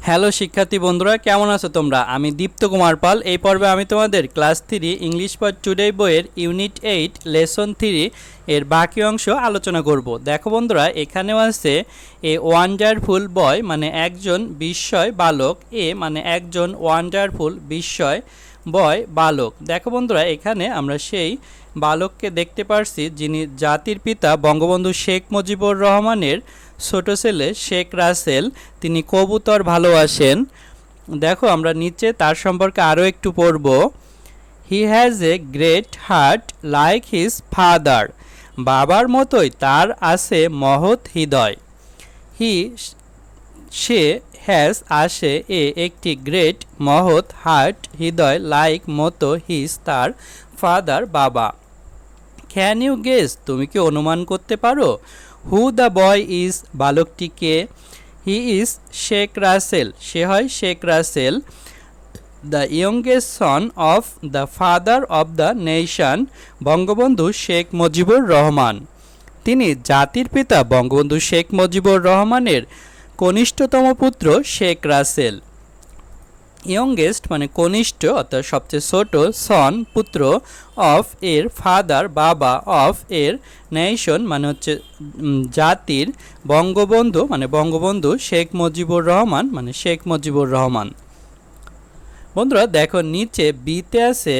Hello শিক্ষার্থী বন্ধুরা, কেমন আছো তোমরা? আমি দীপ্ত কুমার পাল। এই পর্বে আমি তোমাদের ক্লাস 3 ইংলিশ ফর টুডে বইয়ের ইউনিট 8 লেসন 3 এর বাকি অংশ আলোচনা করব। দেখো বন্ধুরা, এখানেও আছে এ ওয়ান্ডারফুল বয় মানে একজন বিস্ময় বালক, এ মানে একজন ওয়ান্ডারফুল বিস্ময় বয় বালক। দেখো বন্ধুরা, এখানে আমরা সেই বালককে দেখতে পারছি যিনি জাতির পিতা বঙ্গবন্ধু শেখ মুজিবুর রহমানের ছোট ছেলে শেখ রাসেল। তিনি কবুতর ভালোবাসেন। দেখো আমরা নিচে তার সম্পর্কে আরও একটু পড়ব। He has a great heart like his father. বাবার মতোই তার আছে মহৎ হৃদয়। হি সে হ্যাজ আসে এ একটি গ্রেট মহৎ হার্ট হৃদয় লাইক মতো হিজ তার ফাদার বাবা। ক্যান ইউ গেস তুমি কি অনুমান করতে পারো? হু দ্য বয় ইজ বালকটিকে। হি ইজ শেখ রাসেল সে হয় Sheikh Russel. The youngest son of the father of the nation Bangabandhu Sheikh Mujibur Rahman. তিনি জাতির পিতা বঙ্গবন্ধু শেখ মুজিবুর রহমানের কনিষ্ঠতম পুত্র শেখ রাসেল। ইয়ংগেস্ট মানে কনিষ্ঠ অর্থাৎ সবচেয়ে ছোট, সন পুত্র, অফ এর ফাদার বাবা, অফ এর নেশন মানে হচ্ছে জাতির, বঙ্গবন্ধু মানে বঙ্গবন্ধু শেখ মুজিবুর রহমান মানে শেখ মুজিবুর রহমান। বন্ধুরা দেখো নিচে বিতে আছে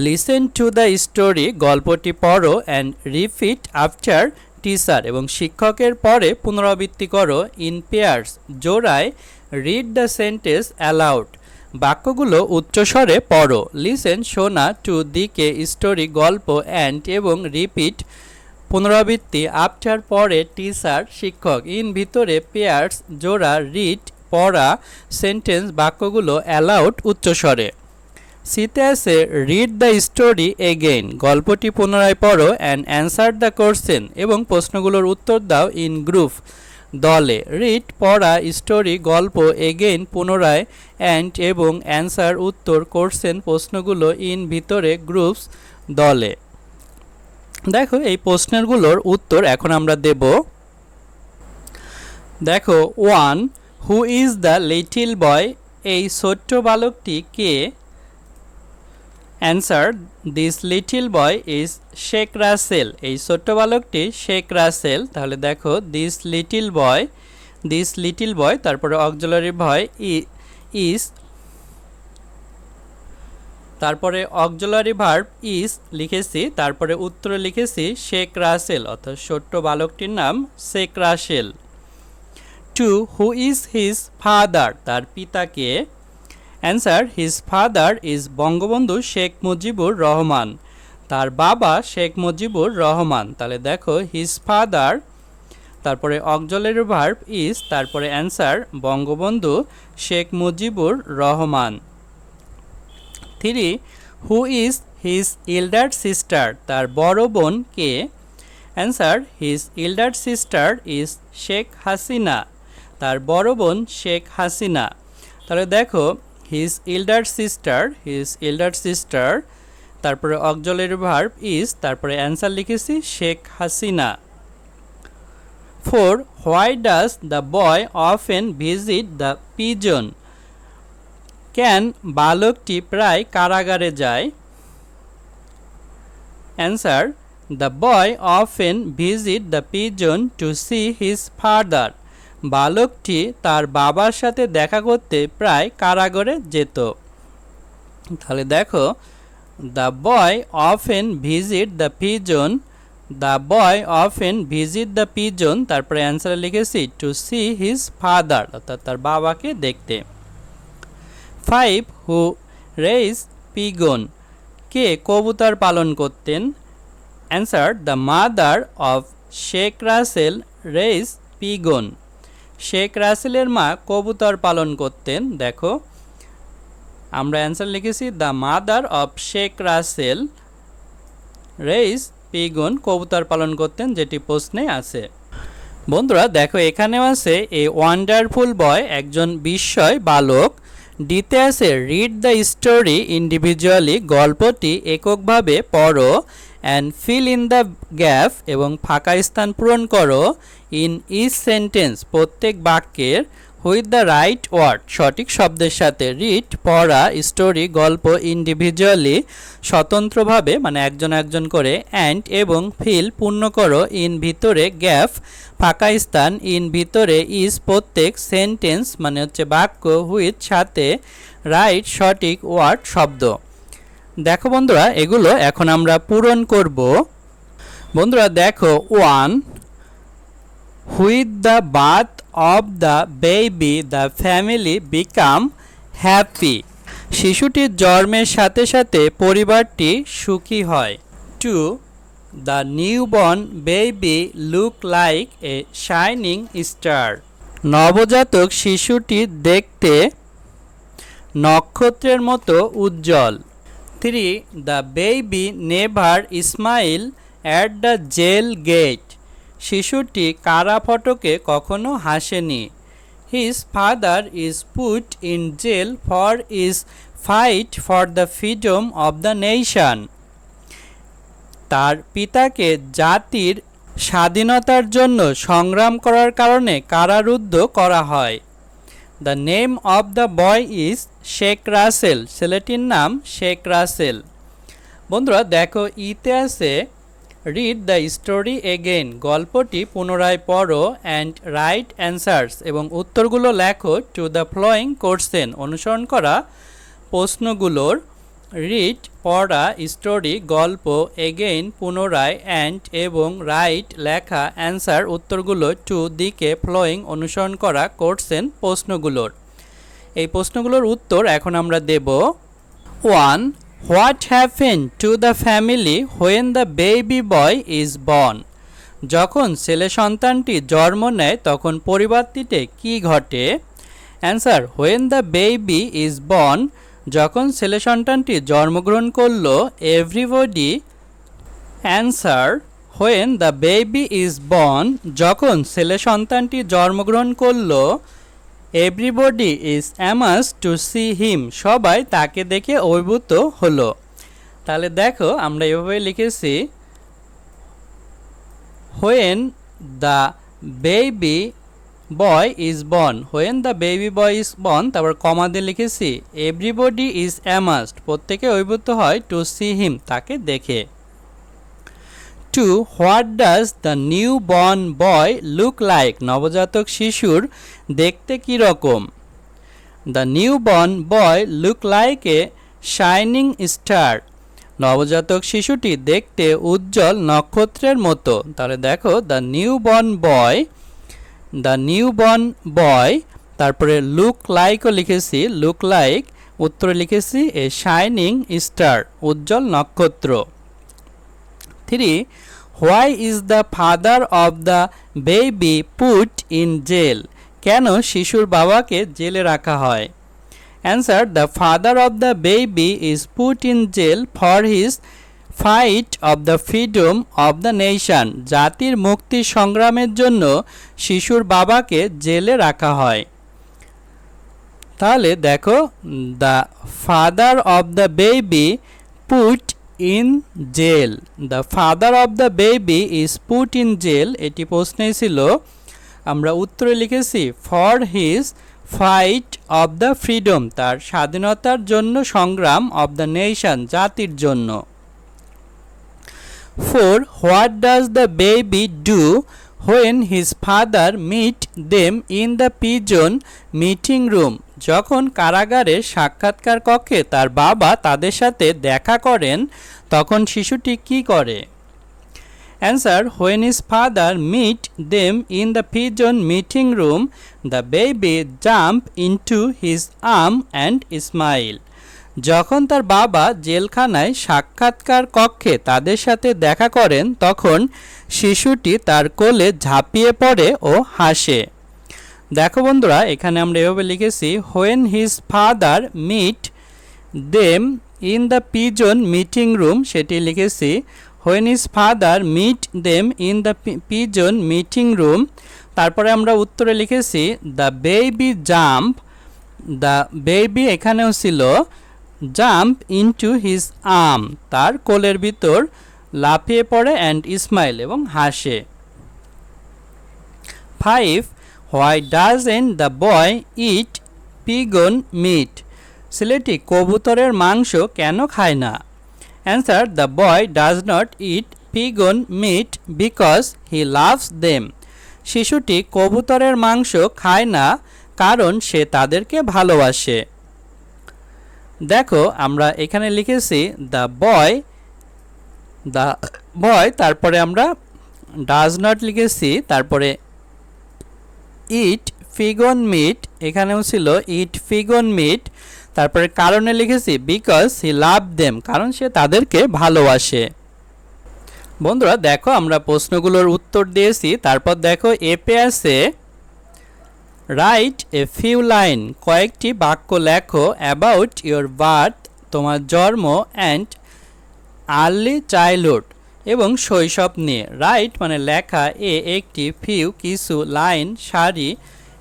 লিসেন টু দ্য স্টোরি, গল্পটি পড়ো অ্যান্ড রিপিট আফটার টিচার এবং শিক্ষকের পরে পুনরাবৃত্তি করো ইন পেয়ার্স জোড়ায়। রিড দ্য সেন্টেন্স অ্যালাউড, বাক্যগুলো উচ্চস্বরে পড়ো। লিসেন শোনা, টু দিকে স্টোরি গল্প, অ্যান্ড এবং রিপিট পুনরাবৃত্তি, আফটার পরে টিচার শিক্ষক, ইন ভিতরে পেয়ার্স জোড়া, রিড পড়া, সেন্টেন্স বাক্যগুলো, অ্যালাউড উচ্চস্বরে। সিতে আছে রিড দ্য স্টোরি এগেইন, গল্পটি পুনরায় পড়ো, অ্যান্ড অ্যান্সার দ্য কোশ্চেন এবং প্রশ্নগুলোর উত্তর দাও ইন গ্রুপ দলে। রিড পড়া, স্টোরি গল্প, এগেইন পুনরায়, অ্যান্ড এবং অ্যান্সার উত্তর, কোশ্চেন প্রশ্নগুলো, ইন ভিতরে, গ্রুপস দলে। দেখো এই প্রশ্নগুলোর উত্তর এখন আমরা দেব। দেখো 1. Who is the little boy, এই ছোট্ট বালকটি কে? Answer this little boy is Sheikh Russel, এই ছোট্ট বালকটি শেখ রাসেল। তাহলে দেখো দিস লিটিল বয় তারপরে অক্সিলারি ভয় ইজ, তারপরে অক্সিলারি ভার্ব ইজ লিখেছি, তারপরে উত্তরে লিখেছি শেখ রাসেল অর্থাৎ ছোট্ট বালকটির নাম Sheikh Russel. 2. Who is his father, তার পিতাকে? Answer his father is Bangabandhu Sheikh Mujibur Rahman, তার বাবা শেখ মুজিবুর রহমান। তাহলে দেখো হিজ ফাদার, তারপরে অক্সিলারি ভার্ব ইজ, তারপরে answer Bangabandhu Sheikh Mujibur Rahman. 3. Who is his elder sister, তার বড় বোন কে? Answer his elder sister is Sheikh Hasina, তার বড় বোন শেখ হাসিনা। তাহলে দেখো হিজ এল্ডার সিস্টার, তারপরে অক্সিলারি ভার্ব ইজ, তারপরে অ্যান্সার লিখেছি Sheikh Hasina. 4. Why does the boy often visit the prison, কেন বালকটি প্রায় কারাগারে যায়? Answer the boy often visit the prison to see his father, বালকটি তার বাবার সাথে দেখা করতে প্রায় কারাগারে যেত। তাহলে দেখো the boy often visit the pigeon, the boy often visit the pigeon, তারপরে অ্যান্সারে লিখেছি টু সি হিজ ফাদার অর্থাৎ তার বাবাকে দেখতে। 5. হু রেইজ পিগন, কে কবুতর পালন করতেন? Answer the mother of Sheikh Russel raise pigeon, Sheikh রাসেলের মা কবুতর পালন করতেন। দেখো আমরা অ্যান্সার লিখেছি the mother of Sheikh Russel raise pigeon, কবুতর পালন করতেন, যেটি প্রশ্নে আছে। বন্ধুরা দেখো এখানেও আছে এ ওয়ান্ডারফুল বয় একজন বিস্ময় বালক। ডিতে আছে রিড দ্য স্টোরি ইন্ডিভিজুয়ালি, গল্পটি এককভাবে পড়ো, and fill in the gap এবং ফাঁকা স্থান পূরণ করো ইন ইচ সেন্টেন্স প্রত্যেক বাক্যের উইথ দ্য রাইট ওয়ার্ড, সঠিক শব্দের সাথে। রিড, পড়া, স্টোরি, গল্প, ইন্ডিভিজুয়ালি, স্বতন্ত্রভাবে, মানে একজন একজন করে। অ্যান্ড, এবং। ফিল, পূর্ণ করো। ইন, ভিতরে। গ্যাপ, ফাঁকা স্থান। ইন, ভিতরে। ইজ, প্রত্যেক। সেন্টেন্স, মানে হচ্ছে বাক্য। হুইথ, সাথে। রাইট, সঠিক। ওয়ার্ড, শব্দ। দেখো বন্ধুরা, এগুলো এখন আমরা পূরণ করব। বন্ধুরা দেখো, 1, with the birth of the baby the family become happy, শিশুটির জন্মের সাথে সাথে পরিবারটি সুখী হয়। 2, the newborn baby look like a shining star, নবজাতক শিশুটি দেখতে নক্ষত্রের মতো উজ্জ্বল। 3, the baby never smile at the jail gate, শিশুটি কারা ফটকে কখনো হাসেনি। His father is put in jail for his fight for the freedom of the nation, তার পিতাকে জাতির স্বাধীনতার জন্য সংগ্রাম করার কারণে কারারুদ্ধ করা হয়। The name of the boy is Sheikh Rasel, ছেলেটির নাম শেখ রাসেল। বন্ধুরা দেখো, ইতে আছে রিড দ্য স্টোরি এগেইন, গল্পটি পুনরায় পড়ো। অ্যান্ড রাইট অ্যান্সার্স, এবং উত্তরগুলো লেখো। টু দ্য ফলোয়িং কোশ্চেন, অনুসরণ করা প্রশ্নগুলোর। রিড, পড়া। স্টোরি, গল্প। এগেইন, পুনরায়। অ্যান্ড, এবং। রাইট, লেখা। অ্যান্সার, উত্তরগুলো। টু, দিকে। ফলোয়িং, অনুসরণ করা। কোশ্চেন, প্রশ্নগুলোর। এই প্রশ্নগুলোর উত্তর এখন আমরা দেব। 1, what happen to the family when the baby boy is born, যখন ছেলে সন্তানটি জন্ম নেয় তখন পরিবারটিতে কি ঘটে। Answer, when the baby is born, যখন ছেলে সন্তানটি জন্মগ্রহণ করল। Everybody. Answer, when the baby is born, যখন ছেলে সন্তানটি জন্মগ্রহণ করল। Everybody is amazed to see him, সবাই তাকে দেখে অভিভূত হলো। তাহলে দেখো, আমরা এভাবে লিখেছি, when the baby boy is born, when the baby boy is born, তারপর কমা দিয়ে লিখেছি এভরিবডি ইজ অ্যামাজড, প্রত্যেকে অভিভূত হয়। টু সি হিম, তাকে দেখে। 2, what does the new born boy look like, নবজাতক শিশুর দেখতে কী রকম। The new born boy look like a shining star, নবজাতক শিশুটি দেখতে উজ্জ্বল নক্ষত্রের মতো। তাহলে দেখো, দ্য নিউ বর্ন বয়, তারপরে লুক লাইকও লিখেছি, লুক লাইক, উত্তরে লিখেছি এ শাইনিং স্টার, উজ্জ্বল নক্ষত্র। 3, why is the father of the baby put in jail, কেন শিশুর বাবাকে জেলে রাখা হয়। Answer, the father of the baby is put in jail for his fight of the freedom of the nation, জাতির মুক্তি সংগ্রামের জন্য শিশুর বাবাকে জেলে রাখা হয়। তাহলে দেখো, the father of the baby put in jail, the father of the baby is put in jail, এটি প্রশ্নেই ছিল। আমরা উত্তরে লিখেছি for his fight of the freedom, তার স্বাধীনতার জন্য সংগ্রাম। অব দ্য নেশন, জাতির জন্য। 4, what does the baby do when his father meet them in the prison meeting room, যখন কারাগারের সাক্ষাৎকার কক্ষে তার বাবা তাদের সাথে দেখা করেন তখন শিশুটি কি করে। Answer, when his father meet them in the prison meeting room the baby jump into his arm and smile, যখন তার বাবা জেলখানায় সাক্ষাৎকার কক্ষে তাদের সাথে দেখা করেন তখন শিশুটি তার কোলে ঝাঁপিয়ে পড়ে ও হাসে। দেখো বন্ধুরা, এখানে আমরা এভাবে লিখেছি, when his father meet them in the prison meeting room, সেটি লিখেছি when his father meet them in the prison meeting room. তারপরে আমরা উত্তরে লিখেছি the baby jump, the baby এখানেও ছিল জাম্প ইনটু হিজ আর্ম, তার কোলের ভিতর লাফিয়ে পড়ে, অ্যান্ড স্মাইল, এবং হাসে। 5, why doesn't the boy eat pigeon meat? ছেলেটি কবুতরের মাংস কেন খায় না? Answer, the boy does not eat pigeon meat because he loves them. শিশুটি কবুতরের মাংস খায় না কারণ সে তাদেরকে ভালোবাসে। দেখো আমরা এখানে লিখেছি দ্য বয়, তারপরে আমরা ডাজ নট লিখেছি, তারপরে ইট ফিগন মিট, এখানেও ছিল ইট ফিগন মিট, তারপরে কারণে লিখেছি বিকজ হি লাভ দেম, কারণ সে তাদেরকে ভালোবাসে। বন্ধুরা দেখো আমরা প্রশ্নগুলোর উত্তর দিয়েছি। তারপর দেখো এপে আছে রাইট এ ফিউ লাইন, কয়েকটি বাক্য লেখো অ্যাবাউট ইয়োর বার্থ, তোমার জন্ম, অ্যান্ড আর্লি চাইল্ডহুড এবং শৈশব নিয়ে। রাইট মানে লেখা, একটি, ফিউ কিছু, লাইন সারি,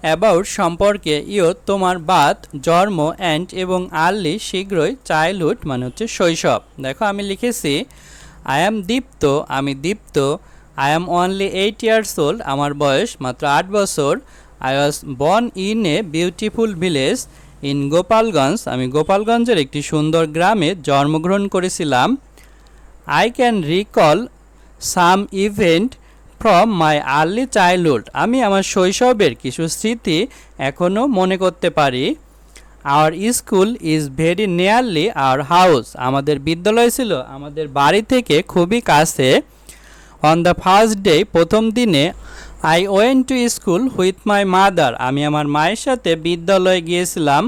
অ্যাবাউট সম্পর্কে, ইয়োর তোমার, বার্থ জন্ম, অ্যান্ড এবং আর্লি শীঘ্রই, চাইল্ডহুড মানে হচ্ছে শৈশব। দেখো আমি লিখেছি আই অ্যাম দীপ্ত, আমি Dipto. I am only 8 years old, আমার বয়স মাত্র 8 বছর। I was born in a beautiful village in Gopalganj, আমি গোপালগঞ্জের একটি সুন্দর গ্রামে জন্মগ্রহণ করেছিলাম। I can recall some event from my early childhood, আমি আমার শৈশবের কিছু স্মৃতি এখনও মনে করতে পারি। Our school is very nearly our house, আমাদের বিদ্যালয় ছিল আমাদের বাড়ি থেকে খুবই কাছে। অন দ্য ফার্স্ট ডে, প্রথম দিনে, I went to school with my mother, আমি আমার মায়ের সাথে বিদ্যালয়ে গিয়েছিলাম।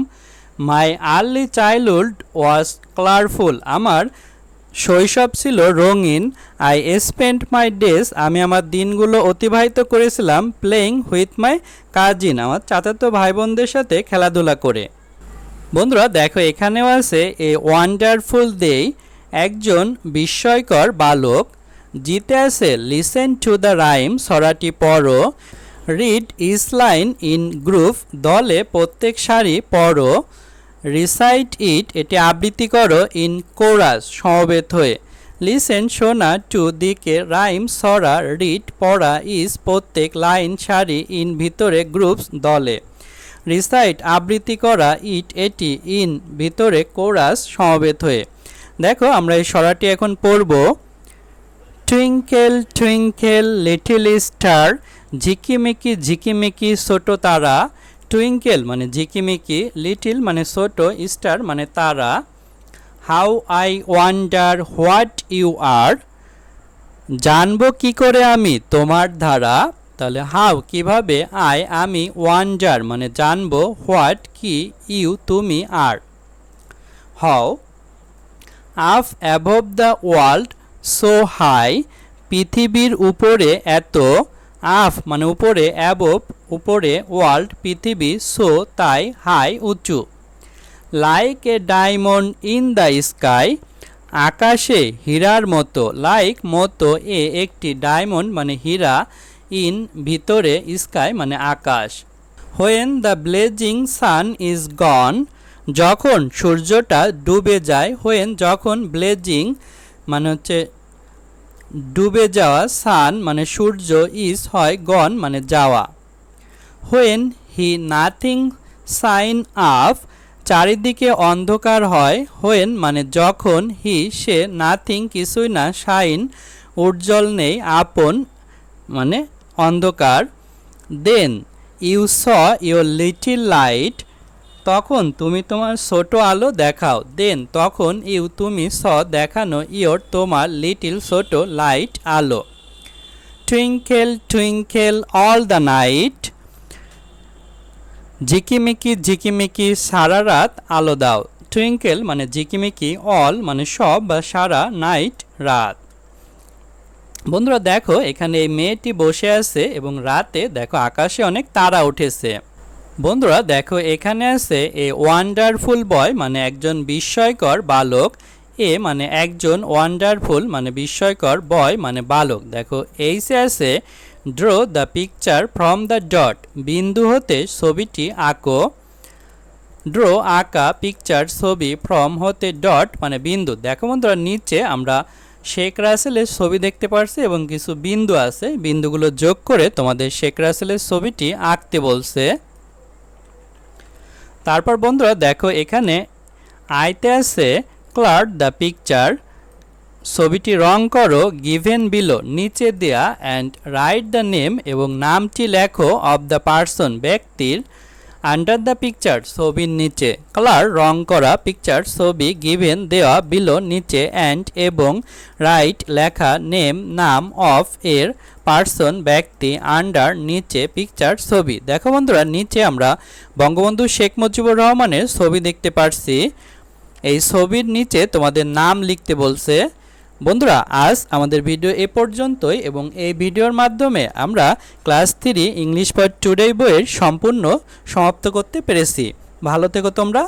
মাই আর্লি চাইল্ডহুড ওয়াজ কালারফুল, আমার শৈশব ছিল রঙিন। আই স্পেন্ট মাই ডেজ, আমি আমার দিনগুলো অতিবাহিত করেছিলাম প্লেইং উইথ মাই কাজিন, আমার চাচাতো ভাই বোনদের সাথে খেলাধুলা করে। বন্ধুরা দেখো এখানেও আছে এ ওয়ান্ডারফুল ডে, একজন বিস্ময়কর বালক। জিতে আছে লিসেন টু দ্য রাইম, ছড়াটি পড়ো। Read each line in group, দলে প্রত্যেক সারি পড়ো। রিসাইট ইট, এটি আবৃত্তি করো। ইন কোরাস, সমবেত হয়ে। লিসেন শোনা। টু দিকে, রাইম ছড়া। রিড পড়া। ইজ প্রত্যেক, লাইন সারি। ইন ভিতরে, গ্রুপস দলে। রিসাইট আবৃত্তি করা। ইট এটি। ইন ভিতরে, কোরাস সমবেত হয়ে। দেখো আমরা এই ছড়াটি এখন পড়ব। টুইঙ্কেল টুইঙ্কেল লিটল স্টার, ঝিকিমিকি ঝিকিমিকি ছোট তারা। টুইঙ্কেল মানে ঝিকিমিকি, লিটিল মানে ছোট, স্টার মানে তারা। How I wonder what you are, জানবো কি করে আমি তোমার ধারা। তাহলে হাউ কিভাবে, আই আমি, ওয়ান্ডার মানে জানবো, হোয়াট কি, ইউ তুমি, আর। How up above the world so high, পৃথিবীর উপরে এত। আপ মানে উপরে, অ্যাবভ উপরে, ওয়ার্ল্ড পৃথিবী, সো তাই, হাই উঁচু। Like a diamond in the sky, আকাশে হীরার মতো। লাইক মতো, একটি, ডায়মন্ড মানে হীরা, ইন ভিতরে, স্কাই মানে আকাশ। When the blazing sun is gone, যখন সূর্যটা ডুবে যায়। হোয়েন যখন, ব্লেজিং মানে হচ্ছে ডুবে যাওয়া, সান মানে সূর্য, ইজ হয়, গন মানে যাওয়া। When he nothing shine up, চারিদিকে অন্ধকার হয়। হোয়েন মানে যখন, হি সে, নাথিং কিছুই না, শাইন উজ্জ্বল নেই, আপন মানে অন্ধকার। Then you show your little light, তখন তুমি তোমার ছোট আলো দেখাও। দেন তখন, ইউ তুমি, স দেখানো, ইয়োর তোমার, লিটিল ছোট, লাইট আলো। Twinkle twinkle all the night, ঝিকিমিকি ঝিকিমিকি সারা রাত আলো দাও। টুইঙ্কেল মানে ঝিকিমিকি, অল মানে সব বা সারা, নাইট রাত। বন্ধুরা দেখো এখানে এই মেয়েটি বসে আছে এবং রাতে দেখো আকাশে অনেক তারা উঠেছে। বন্ধুরা দেখো এখানে আছে এ ওয়ান্ডারফুল বয় মানে একজন বিস্ময়কর বালক। এ মানে একজন, ওয়ান্ডারফুল মানে বিস্ময়কর, বয় মানে বালক। দেখো এইসে আছে draw the picture from the dot, বিন্দু হতে ছবিটি আঁকো। ড্র আঁকা, পিকচার ছবি, ফ্রম হতে ডট মানে বিন্দু। দেখো বন্ধুরা নিচে আমরা শেখ রাসেলের ছবি দেখতে পারছে এবং কিছু বিন্দু আছে, বিন্দুগুলো যোগ করে তোমাদের শেখ রাসেলের ছবিটি আঁকতে বলছে। তারপর বন্ধুরা দেখো এখানে আইতে আছে ক্লার দ্য পিকচার, ছবিটি রং করো গিভেন বিলো নিচে দেয়া অ্যান্ড রাইট দ্য নেম এবং নামটি লেখো অফ দ্য পারসন ব্যক্তির, আন্ডার দ্য পিকচার ছবির নিচে, কালার রং করা, পিকচার ছবি, গিভেন দেওয়া, বিলো নিচে, অ্যান্ড এবং, রাইট লেখা, নেম নাম, অফ এর পারসন ব্যক্তি, আন্ডার নিচে, পিকচার ছবি। দেখো বন্ধুরা নিচে আমরা বঙ্গবন্ধু শেখ মুজিবুর রহমানের ছবি দেখতে পারছি, এই ছবির নিচে তোমাদের নাম লিখতে বলছে। বন্ধুরা আজ আমাদের ভিডিও এ পর্যন্তই এবং এই ভিডিওর মাধ্যমে আমরা ক্লাস 3 ইংলিশ ফর টুডে বইয়ের সম্পূর্ণ সমাপ্ত করতে পেরেছি। ভালো থেকো তোমরা।